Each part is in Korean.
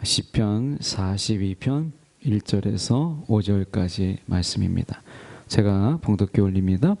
시편 42편 1절에서 5절까지 말씀입니다. 제가 봉독해 올립니다.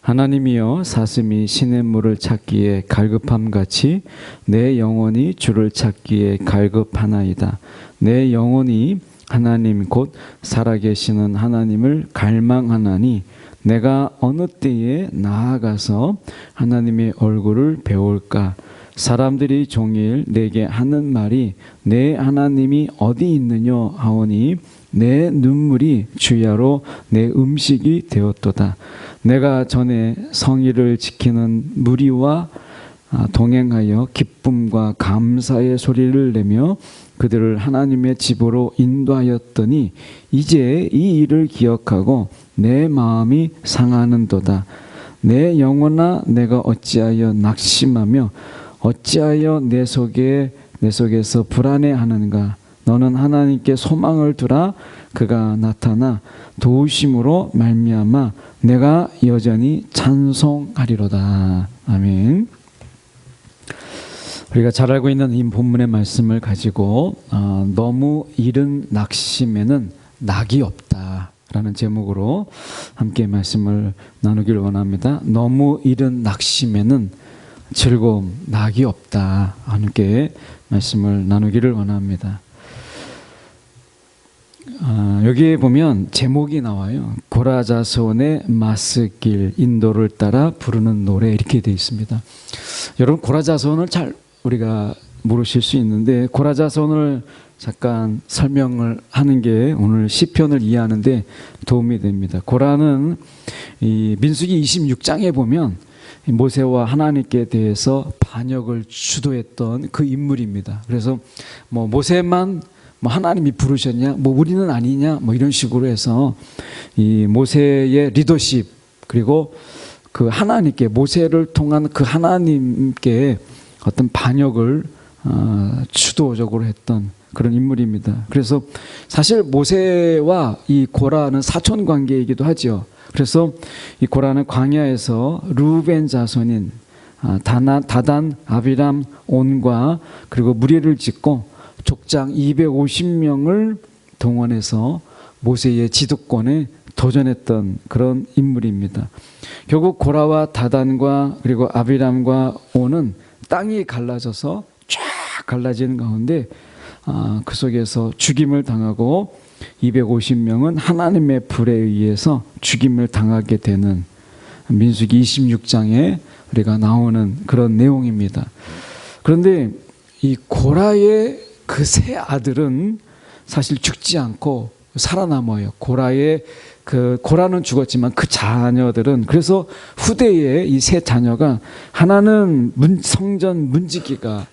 하나님이여, 사슴이 시냇물을 찾기에 갈급함같이 내 영혼이 주를 찾기에 갈급하나이다. 내 영혼이 하나님 곧 살아계시는 하나님을 갈망하나니 내가 어느 때에 나아가서 하나님의 얼굴을 배울까? 사람들이 종일 내게 하는 말이 내 하나님이 어디 있느냐 하오니 내 눈물이 주야로 내 음식이 되었도다. 내가 전에 성의를 지키는 무리와 동행하여 기쁨과 감사의 소리를 내며 그들을 하나님의 집으로 인도하였더니 이제 이 일을 기억하고 내 마음이 상하는도다. 내 영혼아, 내가 어찌하여 낙심하며 어찌하여 내 속에서 불안해하는가? 너는 하나님께 소망을 두라. 그가 나타나 도우심으로 말미암아 내가 여전히 찬송하리로다. 아멘. 우리가 잘 알고 있는 이 본문의 말씀을 가지고 너무 이른 낙심에는 낙이 없다 라는 제목으로 함께 말씀을 나누기를 원합니다. 너무 이른 낙심에는 즐거움, 낙이 없다. 함께 말씀을 나누기를 원합니다. 여기에 보면 제목이 나와요. 고라자손의 마스길 인도를 따라 부르는 노래, 이렇게 되어 있습니다. 여러분, 고라자손을 잘 우리가 모르실 수 있는데 고라자손을 잠깐 설명을 하는 게 오늘 시편을 이해하는 데 도움이 됩니다. 고라는 이 민수기 26장에 보면 모세와 하나님께 대해서 반역을 주도했던 그 인물입니다. 그래서 모세만 하나님이 부르셨냐, 우리는 아니냐, 이런 식으로 해서 이 모세의 리더십, 그리고 그 하나님께, 모세를 통한 그 하나님께 어떤 반역을 주도적으로 했던 그런 인물입니다. 그래서 사실 모세와 이 고라는 사촌 관계이기도 하죠. 그래서 이 고라는 광야에서 루벤 자손인 다단, 아비람, 온과 그리고 무리를 짓고 족장 250명을 동원해서 모세의 지도권에 도전했던 그런 인물입니다. 결국 고라와 다단과 그리고 아비람과 온은 땅이 갈라져서 쫙 갈라지는 가운데 그 속에서 죽임을 당하고 250명은 하나님의 불에 의해서 죽임을 당하게 되는 민수기 26장에 우리가 나오는 그런 내용입니다. 그런데 이 고라의 그 세 아들은 사실 죽지 않고 살아남아요. 고라는 죽었지만 그 자녀들은, 그래서 후대에 이 세 자녀가 하나는 성전 문지기가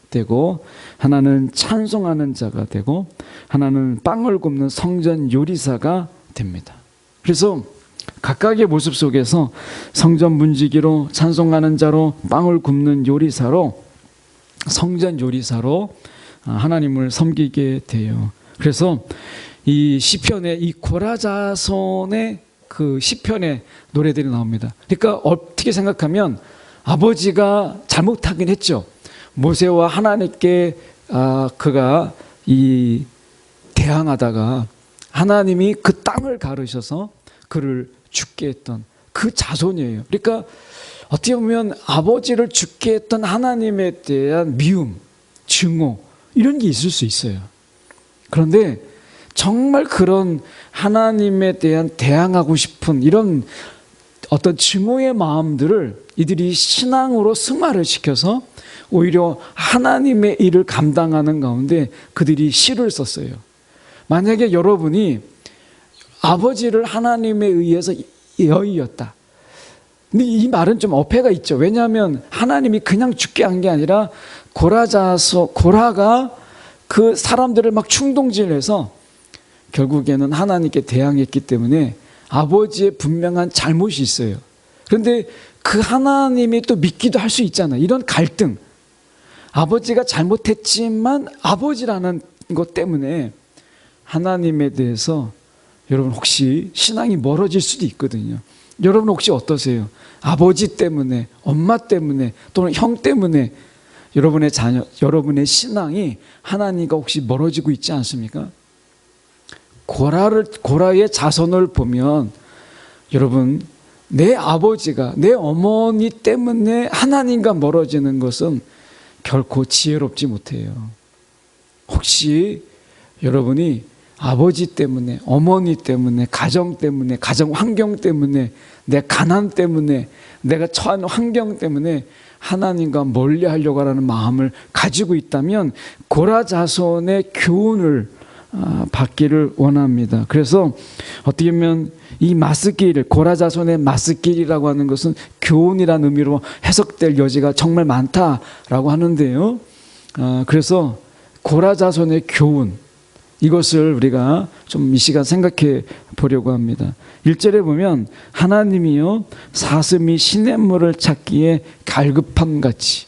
되고, 하나는 찬송하는 자가 되고, 하나는 빵을 굽는 성전 요리사가 됩니다. 그래서 각각의 모습 속에서 성전 문지기로, 찬송하는 자로, 빵을 굽는 요리사로, 성전 요리사로 하나님을 섬기게 돼요. 그래서 이 시편에 이 고라자손의 그 시편의 노래들이 나옵니다. 그러니까 어떻게 생각하면 아버지가 잘못하긴 했죠. 모세와 하나님께 그가 이 대항하다가 하나님이 그 땅을 가르셔서 그를 죽게 했던 그 자손이에요. 그러니까 어떻게 보면 아버지를 죽게 했던 하나님에 대한 미움, 증오, 이런 게 있을 수 있어요. 그런데 정말 그런 하나님에 대한 대항하고 싶은 이런 어떤 증오의 마음들을 이들이 신앙으로 승화를 시켜서 오히려 하나님의 일을 감당하는 가운데 그들이 시를 썼어요. 만약에 여러분이 아버지를 하나님에 의해서 여의었다. 근데 이 말은 좀 어폐가 있죠. 왜냐하면 하나님이 그냥 죽게 한 게 아니라 고라가 그 사람들을 막 충동질해서 결국에는 하나님께 대항했기 때문에 아버지의 분명한 잘못이 있어요. 그런데 그 하나님이 또 믿기도 할 수 있잖아요. 이런 갈등. 아버지가 잘못했지만 아버지라는 것 때문에 하나님에 대해서 여러분 혹시 신앙이 멀어질 수도 있거든요. 여러분 혹시 어떠세요? 아버지 때문에, 엄마 때문에, 또는 형 때문에 여러분의 자녀, 여러분의 신앙이 하나님과 혹시 멀어지고 있지 않습니까? 고라의 자손을 보면 여러분, 내 아버지가, 내 어머니 때문에 하나님과 멀어지는 것은 결코 지혜롭지 못해요. 혹시 여러분이 아버지 때문에, 어머니 때문에, 가정 때문에, 가정 환경 때문에, 내 가난 때문에, 내가 처한 환경 때문에 하나님과 멀리 하려고 하는 마음을 가지고 있다면 고라 자손의 교훈을 받기를 원합니다. 그래서 어떻게 보면 이 마스길, 고라 자손의 마스길이라고 하는 것은 교훈이라는 의미로 해석될 여지가 정말 많다라고 하는데요. 그래서 고라 자손의 교훈, 이것을 우리가 좀 이 시간 생각해 보려고 합니다. 1절에 보면 하나님이요 사슴이 시냇물을 찾기에 갈급함같이,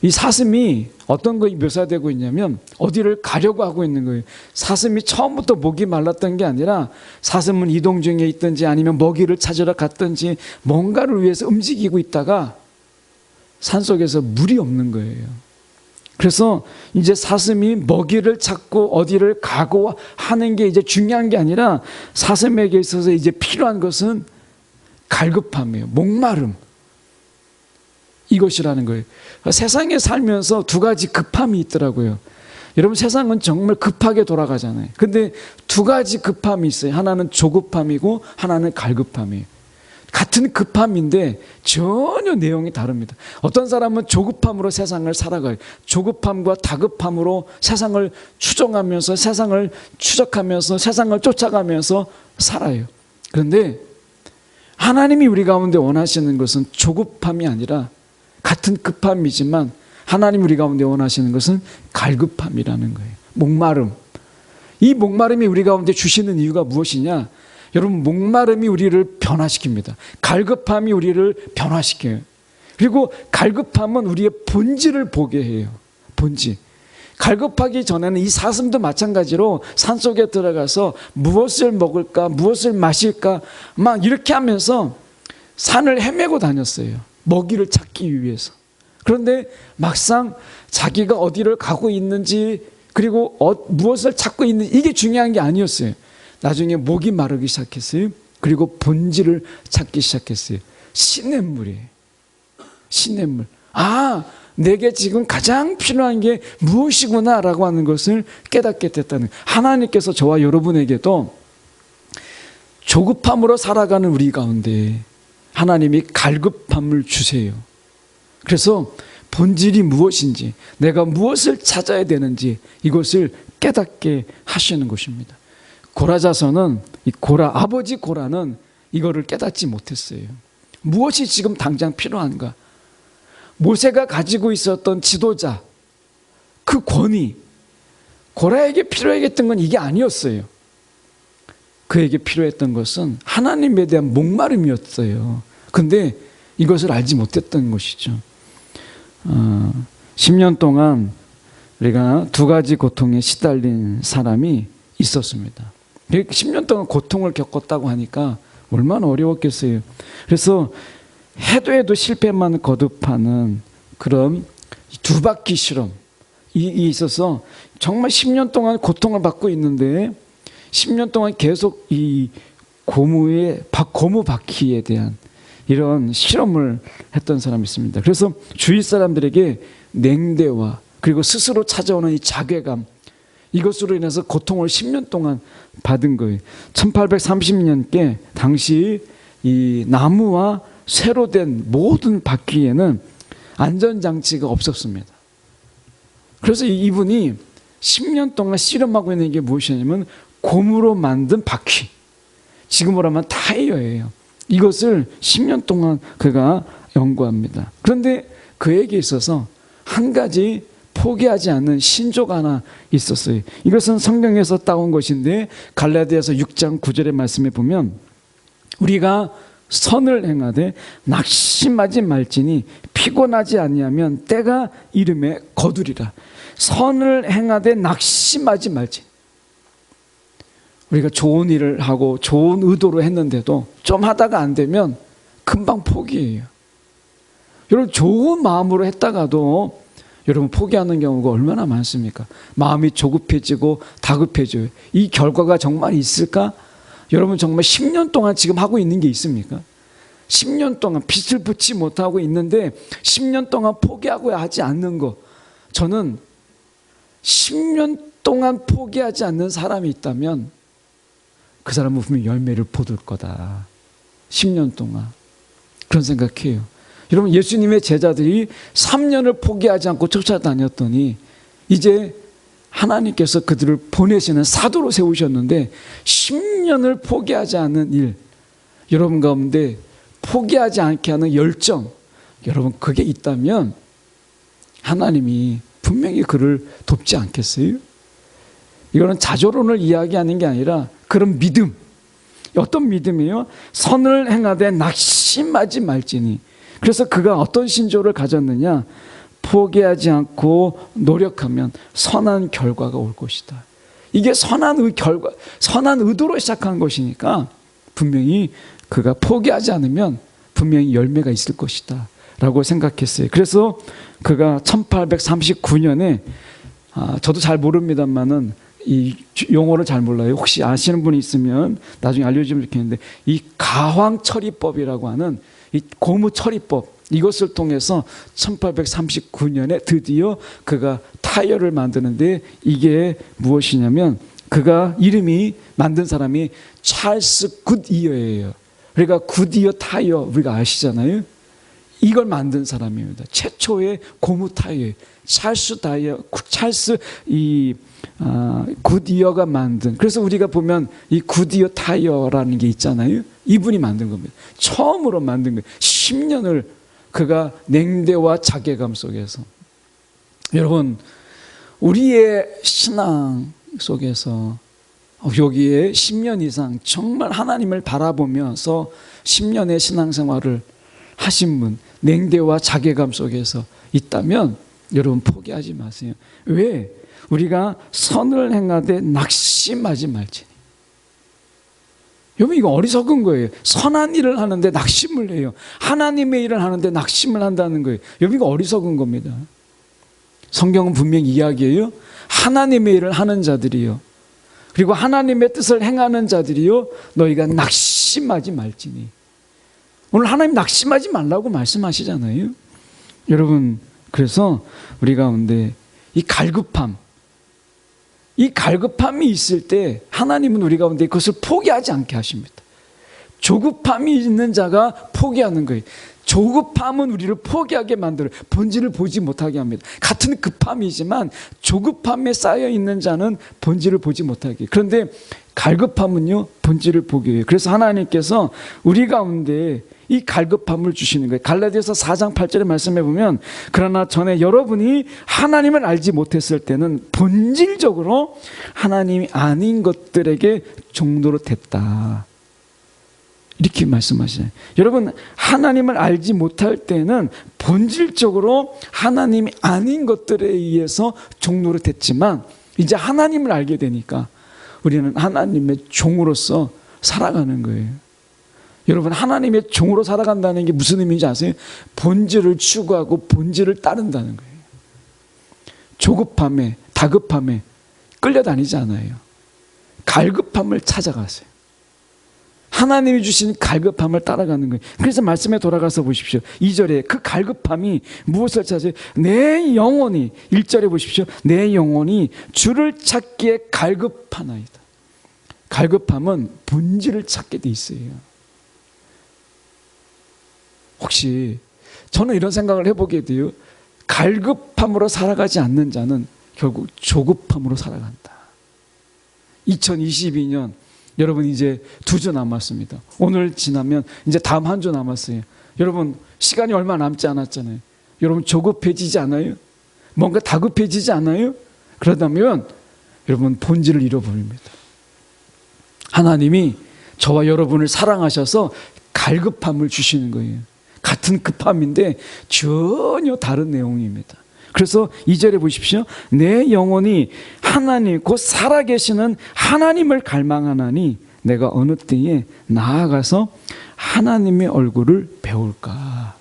이 사슴이 어떤 것이 묘사되고 있냐면 어디를 가려고 하고 있는 거예요. 사슴이 처음부터 목이 말랐던 게 아니라 사슴은 이동 중에 있든지 아니면 먹이를 찾으러 갔든지 뭔가를 위해서 움직이고 있다가 산속에서 물이 없는 거예요. 그래서 이제 사슴이 먹이를 찾고 어디를 가고 하는 게 이제 중요한 게 아니라 사슴에게 있어서 이제 필요한 것은 갈급함이에요. 목마름. 이것이라는 거예요. 세상에 살면서 두 가지 급함이 있더라고요. 여러분, 세상은 정말 급하게 돌아가잖아요. 근데 두 가지 급함이 있어요. 하나는 조급함이고 하나는 갈급함이에요. 같은 급함인데 전혀 내용이 다릅니다. 어떤 사람은 조급함으로 세상을 살아가요. 조급함과 다급함으로 세상을 추종하면서, 세상을 추적하면서, 세상을 쫓아가면서 살아요. 그런데 하나님이 우리 가운데 원하시는 것은 조급함이 아니라, 같은 급함이지만 하나님 우리 가운데 원하시는 것은 갈급함이라는 거예요. 목마름. 이 목마름이 우리 가운데 주시는 이유가 무엇이냐? 여러분, 목마름이 우리를 변화시킵니다. 갈급함이 우리를 변화시켜요. 그리고 갈급함은 우리의 본질을 보게 해요. 본질. 갈급하기 전에는 이 사슴도 마찬가지로 산속에 들어가서 무엇을 먹을까, 무엇을 마실까 막 이렇게 하면서 산을 헤매고 다녔어요. 먹이를 찾기 위해서. 그런데 막상 자기가 어디를 가고 있는지, 그리고 무엇을 찾고 있는지, 이게 중요한 게 아니었어요. 나중에 목이 마르기 시작했어요. 그리고 본질을 찾기 시작했어요. 시냇물이에요. 시냇물. 아, 내게 지금 가장 필요한 게 무엇이구나 라고 하는 것을 깨닫게 됐다는 거예요. 하나님께서 저와 여러분에게도 조급함으로 살아가는 우리 가운데 하나님이 갈급함을 주세요. 그래서 본질이 무엇인지, 내가 무엇을 찾아야 되는지 이것을 깨닫게 하시는 것입니다. 고라 자손은, 이 아버지 고라는 이거를 깨닫지 못했어요. 무엇이 지금 당장 필요한가? 모세가 가지고 있었던 지도자, 그 권위, 고라에게 필요했던 건 이게 아니었어요. 그에게 필요했던 것은 하나님에 대한 목마름이었어요. 근데 이것을 알지 못했던 것이죠. 10년 동안 우리가 두 가지 고통에 시달린 사람이 있었습니다. 10년 동안 고통을 겪었다고 하니까 얼마나 어려웠겠어요. 그래서 해도 실패만 거듭하는 그런 두 바퀴 실험이 있어서 정말 10년 동안 고통을 받고 있는데 10년 동안 계속 이 고무 바퀴에 대한 이런 실험을 했던 사람이 있습니다. 그래서 주위 사람들에게 냉대와 그리고 스스로 찾아오는 이 자괴감, 이것으로 인해서 고통을 10년 동안 받은 거예요. 1830년께 당시 이 나무와 쇠로 된 모든 바퀴에는 안전장치가 없었습니다. 그래서 이분이 10년 동안 실험하고 있는 게 무엇이냐면 고무로 만든 바퀴, 지금으로 하면 타이어예요. 이것을 10년 동안 그가 연구합니다. 그런데 그에게 있어서 한 가지 포기하지 않는 신조가 하나 있었어요. 이것은 성경에서 따온 것인데 갈라디아서 6장 9절의 말씀에 보면 우리가 선을 행하되 낙심하지 말지니 피곤하지 아니하면 때가 이름에 거두리라. 선을 행하되 낙심하지 말지. 우리가 좋은 일을 하고 좋은 의도로 했는데도 좀 하다가 안 되면 금방 포기해요. 여러분, 좋은 마음으로 했다가도 여러분 포기하는 경우가 얼마나 많습니까? 마음이 조급해지고 다급해져요. 이 결과가 정말 있을까? 여러분 정말 10년 동안 지금 하고 있는 게 있습니까? 10년 동안 빛을 붙지 못하고 있는데 10년 동안 포기하고 하지 않는 거, 저는 10년 동안 포기하지 않는 사람이 있다면 그 사람은 분명히 열매를 보둘 거다. 10년 동안. 그런 생각해요. 여러분 예수님의 제자들이 3년을 포기하지 않고 쫓아다녔더니 이제 하나님께서 그들을 보내시는 사도로 세우셨는데 10년을 포기하지 않는 일, 여러분 가운데 포기하지 않게 하는 열정, 여러분 그게 있다면 하나님이 분명히 그를 돕지 않겠어요? 이거는 자조론을 이야기하는 게 아니라 그런 믿음. 어떤 믿음이에요? 선을 행하되 낙심하지 말지니. 그래서 그가 어떤 신조를 가졌느냐? 포기하지 않고 노력하면 선한 결과가 올 것이다. 이게 선한 의도로 시작한 것이니까 분명히 그가 포기하지 않으면 분명히 열매가 있을 것이다 라고 생각했어요. 그래서 그가 1839년에 저도 잘 모릅니다만은 이 용어를 잘 몰라요. 혹시 아시는 분이 있으면 나중에 알려주면 좋겠는데, 이 가황처리법이라고 하는 이 고무처리법, 이것을 통해서 1839년에 드디어 그가 타이어를 만드는데, 이게 무엇이냐면 그가 이름이 만든 사람이 찰스 굿이어예요. 그러니까 굿이어 타이어 우리가 아시잖아요. 이걸 만든 사람입니다. 최초의 고무 타이어. 찰스 굿이어가 만든. 그래서 우리가 보면 이 굿이어 타이어라는 게 있잖아요. 이분이 만든 겁니다. 처음으로 만든 거예요. 10년을 그가 냉대와 자괴감 속에서. 여러분 우리의 신앙 속에서 여기에 10년 이상 정말 하나님을 바라보면서 10년의 신앙생활을 하신 분, 냉대와 자괴감 속에서 있다면 여러분 포기하지 마세요. 왜? 우리가 선을 행하되 낙심하지 말지니. 여러분 이거 어리석은 거예요. 선한 일을 하는데 낙심을 해요. 하나님의 일을 하는데 낙심을 한다는 거예요. 여러분 이거 어리석은 겁니다. 성경은 분명히 이야기해요. 하나님의 일을 하는 자들이요, 그리고 하나님의 뜻을 행하는 자들이요, 너희가 낙심하지 말지니. 오늘 하나님 낙심하지 말라고 말씀하시잖아요. 여러분 그래서 우리 가운데 이 갈급함이 있을 때 하나님은 우리 가운데 그것을 포기하지 않게 하십니다. 조급함이 있는 자가 포기하는 거예요. 조급함은 우리를 포기하게 만들어요. 본질을 보지 못하게 합니다. 같은 급함이지만 조급함에 쌓여 있는 자는 본질을 보지 못하게. 그런데 갈급함은요, 본질을 보게 해요. 그래서 하나님께서 우리 가운데 이 갈급함을 주시는 거예요. 갈라디아서 4장 8절에 말씀해 보면, 그러나 전에 여러분이 하나님을 알지 못했을 때는 본질적으로 하나님이 아닌 것들에게 종로로 됐다, 이렇게 말씀하시잖아요. 여러분 하나님을 알지 못할 때는 본질적으로 하나님이 아닌 것들에 의해서 종로로 됐지만, 이제 하나님을 알게 되니까 우리는 하나님의 종으로서 살아가는 거예요. 여러분 하나님의 종으로 살아간다는 게 무슨 의미인지 아세요? 본질을 추구하고 본질을 따른다는 거예요. 조급함에 다급함에 끌려다니지 않아요. 갈급함을 찾아가세요. 하나님이 주신 갈급함을 따라가는 거예요. 그래서 말씀에 돌아가서 보십시오. 2절에 그 갈급함이 무엇을 찾아요? 내 영혼이, 1절에 보십시오. 내 영혼이 주를 찾기에 갈급하나이다. 갈급함은 본질을 찾게 돼 있어요. 혹시 저는 이런 생각을 해보게 돼요. 갈급함으로 살아가지 않는 자는 결국 조급함으로 살아간다. 2022년 여러분 이제 2주 남았습니다. 오늘 지나면 이제 다음 한 주 남았어요. 여러분 시간이 얼마 남지 않았잖아요. 여러분 조급해지지 않아요? 뭔가 다급해지지 않아요? 그러다면 여러분 본질을 잃어버립니다. 하나님이 저와 여러분을 사랑하셔서 갈급함을 주시는 거예요. 같은 급함인데 전혀 다른 내용입니다. 그래서 2절에 보십시오. 내 영혼이 하나님 곧 살아계시는 하나님을 갈망하나니 내가 어느 때에 나아가서 하나님의 얼굴을 배울까.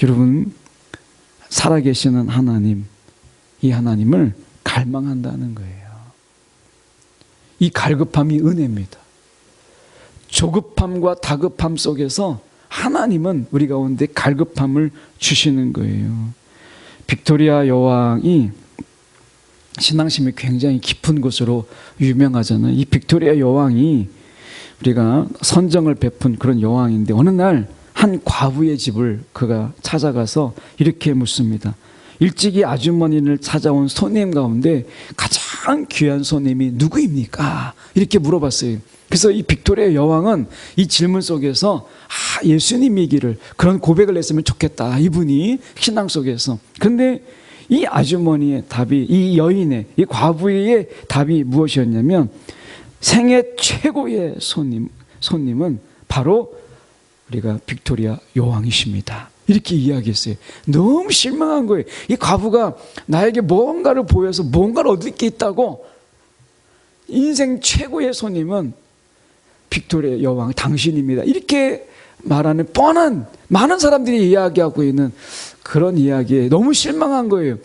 여러분 살아계시는 하나님, 이 하나님을 갈망한다는 거예요. 이 갈급함이 은혜입니다. 조급함과 다급함 속에서 하나님은 우리 가운데 갈급함을 주시는 거예요. 빅토리아 여왕이 신앙심이 굉장히 깊은 것으로 유명하잖아요. 이 빅토리아 여왕이 우리가 선정을 베푼 그런 여왕인데 어느 날 한 과부의 집을 그가 찾아가서 이렇게 묻습니다. 일찍이 아주머니를 찾아온 손님 가운데 가장 귀한 손님이 누구입니까? 이렇게 물어봤어요. 그래서 이 빅토리아 여왕은 이 질문 속에서 예수님이기를 그런 고백을 했으면 좋겠다. 이분이 신앙 속에서. 근데 이 아주머니의 답이, 이 여인의, 이 과부의 답이 무엇이었냐면 생애 최고의 손님은 바로 우리가 빅토리아 여왕이십니다. 이렇게 이야기했어요. 너무 실망한 거예요. 이 과부가 나에게 뭔가를 보여서 뭔가를 얻을 게 있다고 인생 최고의 손님은 빅토리아 여왕 당신입니다. 이렇게 말하는 뻔한 많은 사람들이 이야기하고 있는 그런 이야기에 너무 실망한 거예요.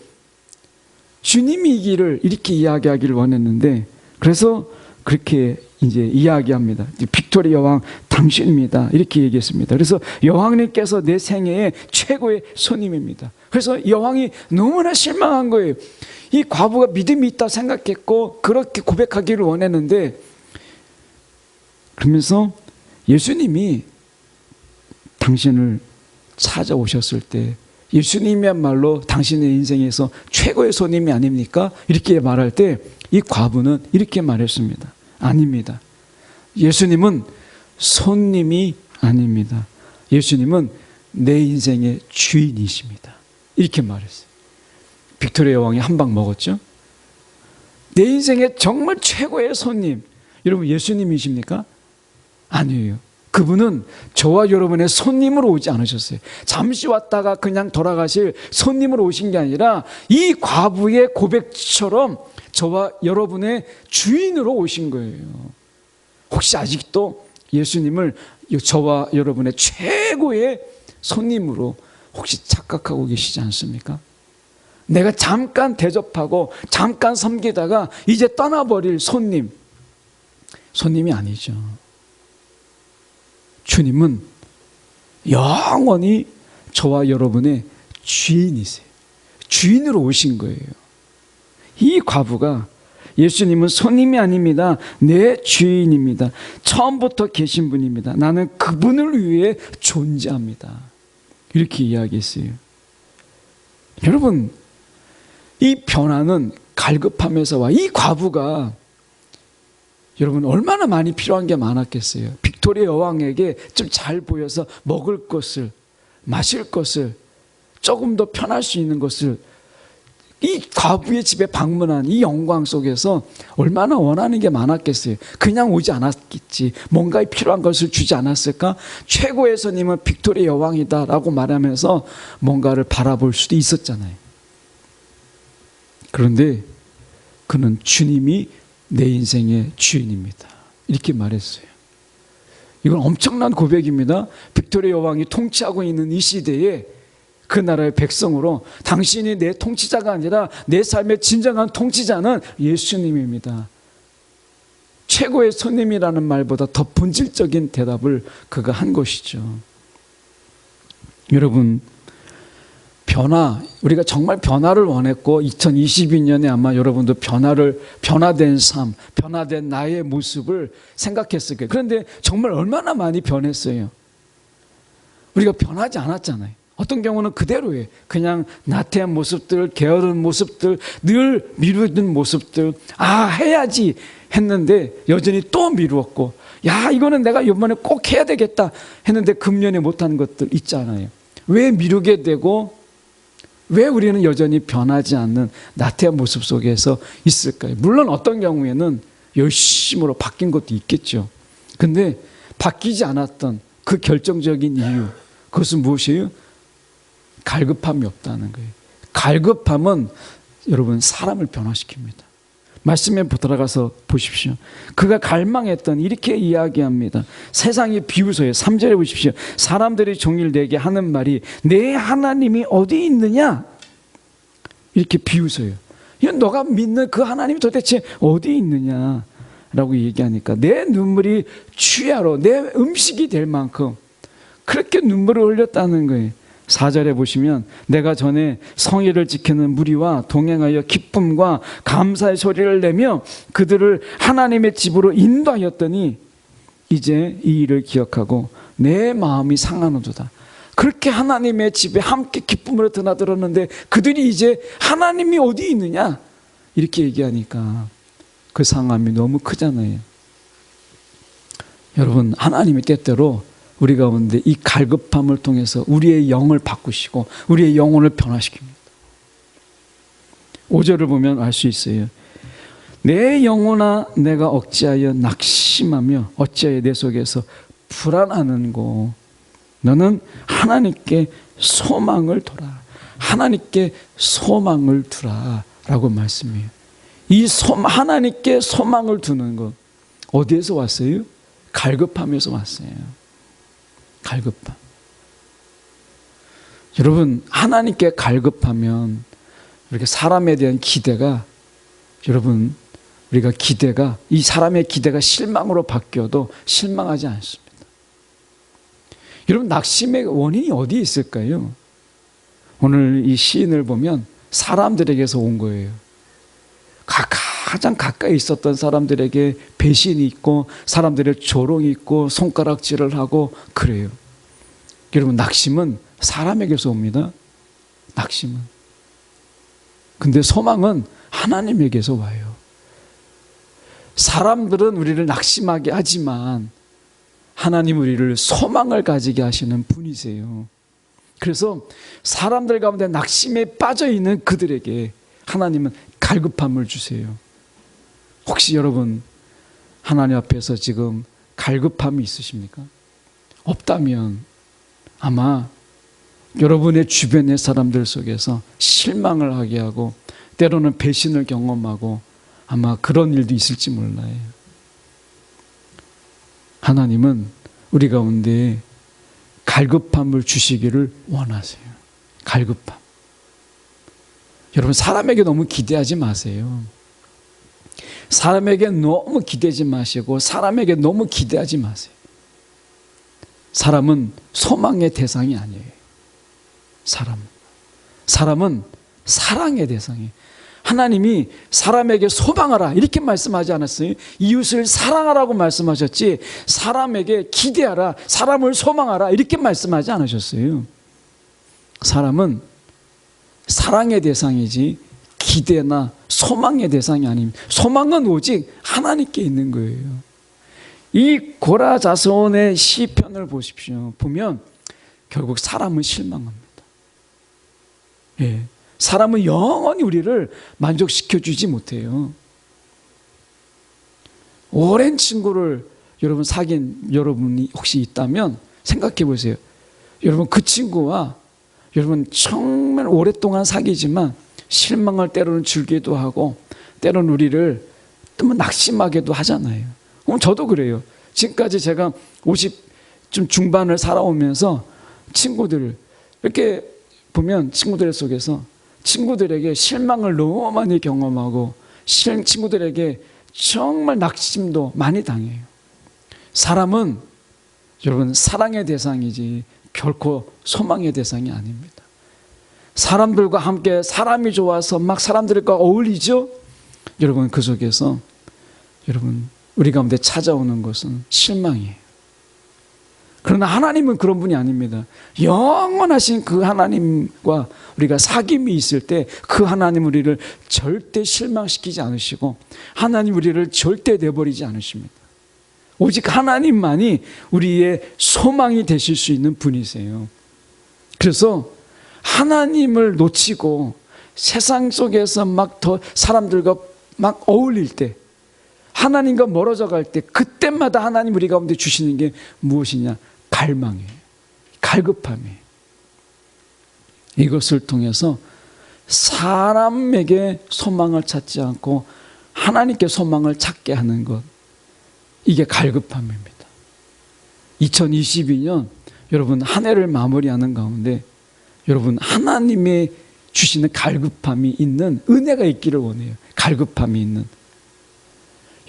주님이기를 이렇게 이야기하기를 원했는데 그래서 그렇게 이제 이야기합니다. 빅토리아 여왕 당신입니다. 이렇게 얘기했습니다. 그래서 여왕님께서 내 생애의 최고의 손님입니다. 그래서 여왕이 너무나 실망한 거예요. 이 과부가 믿음이 있다 생각했고 그렇게 고백하기를 원했는데 그러면서 예수님이 당신을 찾아오셨을 때 예수님이야말로 당신의 인생에서 최고의 손님이 아닙니까? 이렇게 말할 때 이 과부는 이렇게 말했습니다. 아닙니다. 예수님은 손님이 아닙니다. 예수님은 내 인생의 주인이십니다. 이렇게 말했어요. 빅토리아 여왕이 한 방 먹었죠? 내 인생의 정말 최고의 손님. 여러분 예수님이십니까? 아니에요. 그분은 저와 여러분의 손님으로 오지 않으셨어요. 잠시 왔다가 그냥 돌아가실 손님으로 오신 게 아니라 이 과부의 고백처럼 저와 여러분의 주인으로 오신 거예요. 혹시 아직도 예수님을 저와 여러분의 최고의 손님으로 혹시 착각하고 계시지 않습니까? 내가 잠깐 대접하고 잠깐 섬기다가 이제 떠나버릴 손님이 아니죠. 주님은 영원히 저와 여러분의 주인이세요. 주인으로 오신 거예요. 이 과부가 예수님은 손님이 아닙니다. 내 주인입니다. 처음부터 계신 분입니다. 나는 그분을 위해 존재합니다. 이렇게 이야기했어요. 여러분, 이 변화는 갈급함에서 와. 이 과부가 여러분 얼마나 많이 필요한 게 많았겠어요. 빅토리아 여왕에게 좀 잘 보여서 먹을 것을, 마실 것을, 조금 더 편할 수 있는 것을 이 과부의 집에 방문한 이 영광 속에서 얼마나 원하는 게 많았겠어요. 그냥 오지 않았겠지. 뭔가 필요한 것을 주지 않았을까? 최고의 손님은 빅토리아 여왕이다 라고 말하면서 뭔가를 바라볼 수도 있었잖아요. 그런데 그는 주님이 내 인생의 주인입니다. 이렇게 말했어요. 이건 엄청난 고백입니다. 빅토리아 여왕이 통치하고 있는 이 시대에 그 나라의 백성으로 당신이 내 통치자가 아니라 내 삶의 진정한 통치자는 예수님입니다. 최고의 손님이라는 말보다 더 본질적인 대답을 그가 한 것이죠. 여러분, 우리가 정말 변화를 원했고 2022년에 아마 여러분도 변화된 삶, 변화된 나의 모습을 생각했을 거예요. 그런데 정말 얼마나 많이 변했어요. 우리가 변하지 않았잖아요. 어떤 경우는 그대로예요. 그냥 나태한 모습들, 게으른 모습들, 늘 미루던 모습들, 해야지 했는데 여전히 또 미루었고, 이거는 내가 이번에 꼭 해야 되겠다 했는데 금년에 못한 것들 있잖아요. 왜 미루게 되고 왜 우리는 여전히 변하지 않는 나태한 모습 속에서 있을까요? 물론 어떤 경우에는 열심으로 바뀐 것도 있겠죠. 근데 바뀌지 않았던 그 결정적인 이유, 그것은 무엇이에요? 갈급함이 없다는 거예요. 갈급함은 여러분 사람을 변화시킵니다. 말씀에 들어가서 보십시오. 그가 갈망했던 이렇게 이야기합니다. 세상이 비웃어요. 3절에 보십시오. 사람들이 종일 내게 하는 말이 내 하나님이 어디 있느냐? 이렇게 비웃어요. 너가 믿는 그 하나님이 도대체 어디 있느냐라고 얘기하니까 내 눈물이 취하로 내 음식이 될 만큼 그렇게 눈물을 흘렸다는 거예요. 4절에 보시면 내가 전에 성의를 지키는 무리와 동행하여 기쁨과 감사의 소리를 내며 그들을 하나님의 집으로 인도하였더니 이제 이 일을 기억하고 내 마음이 상하노도다. 그렇게 하나님의 집에 함께 기쁨으로 드나들었는데 그들이 이제 하나님이 어디 있느냐 이렇게 얘기하니까 그 상함이 너무 크잖아요. 여러분, 하나님이 때때로 우리 가운데 이 갈급함을 통해서 우리의 영을 바꾸시고 우리의 영혼을 변화시킵니다. 5절을 보면 알 수 있어요. 내 영혼아 내가 어찌하여 낙심하며 어찌하여 내 속에서 불안하는고. 너는 하나님께 소망을 둬라. 하나님께 소망을 두라 라고 말씀해요. 이 하나님께 소망을 두는 것 어디에서 왔어요? 갈급함에서 왔어요. 갈급함. 여러분, 하나님께 갈급하면 이렇게 사람에 대한 기대가, 여러분, 우리가 기대가, 이 사람의 기대가 실망으로 바뀌어도 실망하지 않습니다. 여러분, 낙심의 원인이 어디에 있을까요? 오늘 이 시인을 보면 사람들에게서 온 거예요. 가장 가까이 있었던 사람들에게 배신이 있고 사람들의 조롱이 있고 손가락질을 하고 그래요. 여러분, 낙심은 사람에게서 옵니다. 낙심은. 근데 소망은 하나님에게서 와요. 사람들은 우리를 낙심하게 하지만 하나님 우리를 소망을 가지게 하시는 분이세요. 그래서 사람들 가운데 낙심에 빠져 있는 그들에게 하나님은 갈급함을 주세요. 혹시 여러분 하나님 앞에서 지금 갈급함이 있으십니까? 없다면 아마 여러분의 주변의 사람들 속에서 실망을 하게 하고 때로는 배신을 경험하고 아마 그런 일도 있을지 몰라요. 하나님은 우리 가운데 갈급함을 주시기를 원하세요. 갈급함. 여러분, 사람에게 너무 기대하지 마세요. 사람에게 너무 기대지 마시고 사람에게 너무 기대하지 마세요. 사람은 소망의 대상이 아니에요. 사람은 사랑의 대상이에요. 하나님이 사람에게 소망하라 이렇게 말씀하지 않았어요? 이웃을 사랑하라고 말씀하셨지 사람에게 기대하라, 사람을 소망하라 이렇게 말씀하지 않으셨어요. 사람은 사랑의 대상이지 기대나 소망의 대상이 아닙니다. 소망은 오직 하나님께 있는 거예요. 이 고라 자손의 시편을 보십시오. 보면 결국 사람은 실망합니다. 예. 사람은 영원히 우리를 만족시켜주지 못해요. 오랜 친구를 여러분 사귄 여러분이 혹시 있다면 생각해 보세요. 여러분, 그 친구와 여러분 정말 오랫동안 사귀지만 실망을 때로는 줄기도 하고 때로는 우리를 또 낙심하게도 하잖아요. 저도 그래요. 지금까지 제가 50좀 중반을 살아오면서 친구들을 이렇게 보면 친구들 속에서 친구들에게 실망을 너무 많이 경험하고 친구들에게 정말 낙심도 많이 당해요. 사람은 여러분 사랑의 대상이지 결코 소망의 대상이 아닙니다. 사람들과 함께 사람이 좋아서 막 사람들과 어울리죠. 여러분, 그 속에서 여러분 우리 가운데 찾아오는 것은 실망이에요. 그러나 하나님은 그런 분이 아닙니다. 영원하신 그 하나님과 우리가 사귐이 있을 때 그 하나님 우리를 절대 실망시키지 않으시고 하나님 우리를 절대 내버리지 않으십니다. 오직 하나님만이 우리의 소망이 되실 수 있는 분이세요. 그래서 하나님을 놓치고 세상 속에서 막 더 사람들과 막 어울릴 때 하나님과 멀어져 갈 때 그때마다 하나님 우리 가운데 주시는 게 무엇이냐? 갈망이에요. 갈급함이에요. 이것을 통해서 사람에게 소망을 찾지 않고 하나님께 소망을 찾게 하는 것, 이게 갈급함입니다. 2022년 여러분 한 해를 마무리하는 가운데 여러분 하나님의 주시는 갈급함이 있는 은혜가 있기를 원해요. 갈급함이 있는.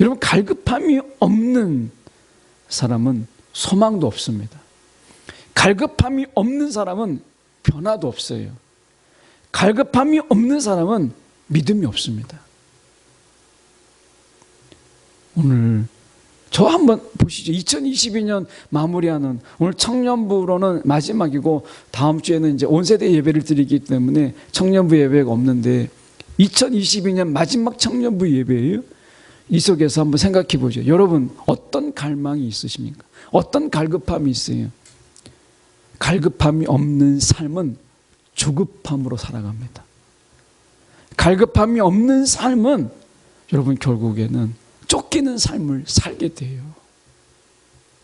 여러분, 갈급함이 없는 사람은 소망도 없습니다. 갈급함이 없는 사람은 변화도 없어요. 갈급함이 없는 사람은 믿음이 없습니다. 오늘 저 한번 보시죠. 2022년 마무리하는 오늘 청년부로는 마지막이고 다음 주에는 이제 온 세대 예배를 드리기 때문에 청년부 예배가 없는데 2022년 마지막 청년부 예배예요. 이 속에서 한번 생각해 보죠. 여러분, 어떤 갈망이 있으십니까? 어떤 갈급함이 있어요? 갈급함이 없는 삶은 조급함으로 살아갑니다. 갈급함이 없는 삶은 여러분 결국에는 쫓기는 삶을 살게 돼요.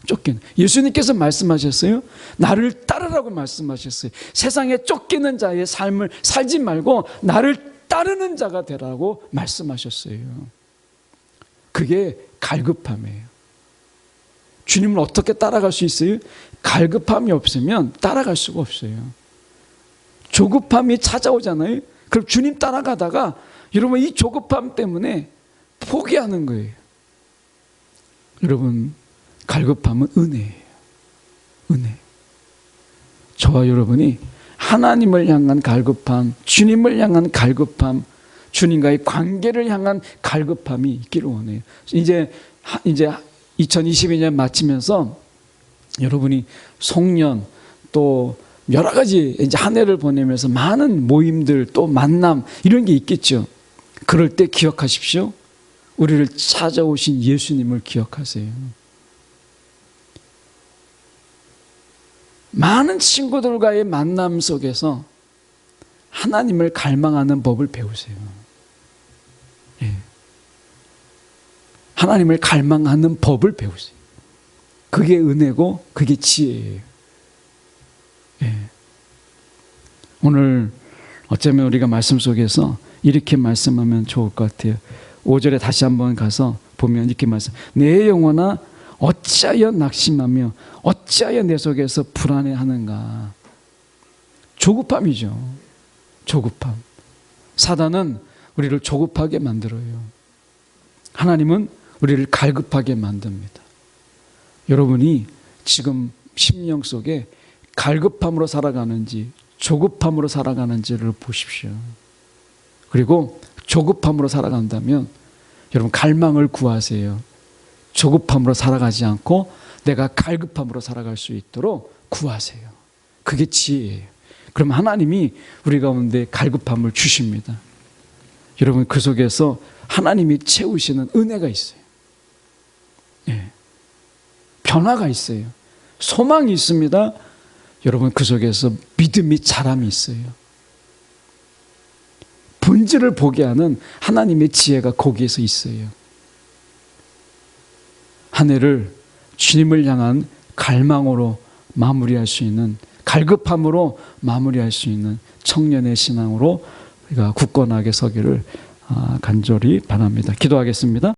쫓기는. 예수님께서 말씀하셨어요. 나를 따르라고 말씀하셨어요. 세상에 쫓기는 자의 삶을 살지 말고 나를 따르는 자가 되라고 말씀하셨어요. 그게 갈급함이에요. 주님을 어떻게 따라갈 수 있어요? 갈급함이 없으면 따라갈 수가 없어요. 조급함이 찾아오잖아요. 그럼 주님 따라가다가 여러분 이 조급함 때문에 포기하는 거예요. 여러분, 갈급함은 은혜예요. 은혜. 저와 여러분이 하나님을 향한 갈급함, 주님을 향한 갈급함, 주님과의 관계를 향한 갈급함이 있기를 원해요. 이제 2022년 마치면서 여러분이 송년 또 여러 가지 이제 한 해를 보내면서 많은 모임들 또 만남 이런 게 있겠죠. 그럴 때 기억하십시오. 우리를 찾아오신 예수님을 기억하세요. 많은 친구들과의 만남 속에서 하나님을 갈망하는 법을 배우세요. 예. 하나님을 갈망하는 법을 배우세요. 그게 은혜고 그게 지혜예요. 예. 오늘 어쩌면 우리가 말씀 속에서 이렇게 말씀하면 좋을 것 같아요. 5절에 다시 한번 가서 보면 이렇게 말씀. 내 영혼아 어찌하여 낙심하며 어찌하여 내 속에서 불안해하는가. 조급함이죠. 조급함. 사단은 우리를 조급하게 만들어요. 하나님은 우리를 갈급하게 만듭니다. 여러분이 지금 심령 속에 갈급함으로 살아가는지 조급함으로 살아가는지를 보십시오. 그리고 조급함으로 살아간다면 여러분 갈망을 구하세요. 조급함으로 살아가지 않고 내가 갈급함으로 살아갈 수 있도록 구하세요. 그게 지혜예요. 그럼 하나님이 우리 가운데 갈급함을 주십니다. 여러분 그 속에서 하나님이 채우시는 은혜가 있어요. 예. 변화가 있어요. 소망이 있습니다. 여러분 그 속에서 믿음이 자람이 있어요. 본질을 보게 하는 하나님의 지혜가 거기에서 있어요. 한 해를 주님을 향한 갈망으로 마무리할 수 있는, 갈급함으로 마무리할 수 있는 청년의 신앙으로 우리가 굳건하게 서기를 간절히 바랍니다. 기도하겠습니다.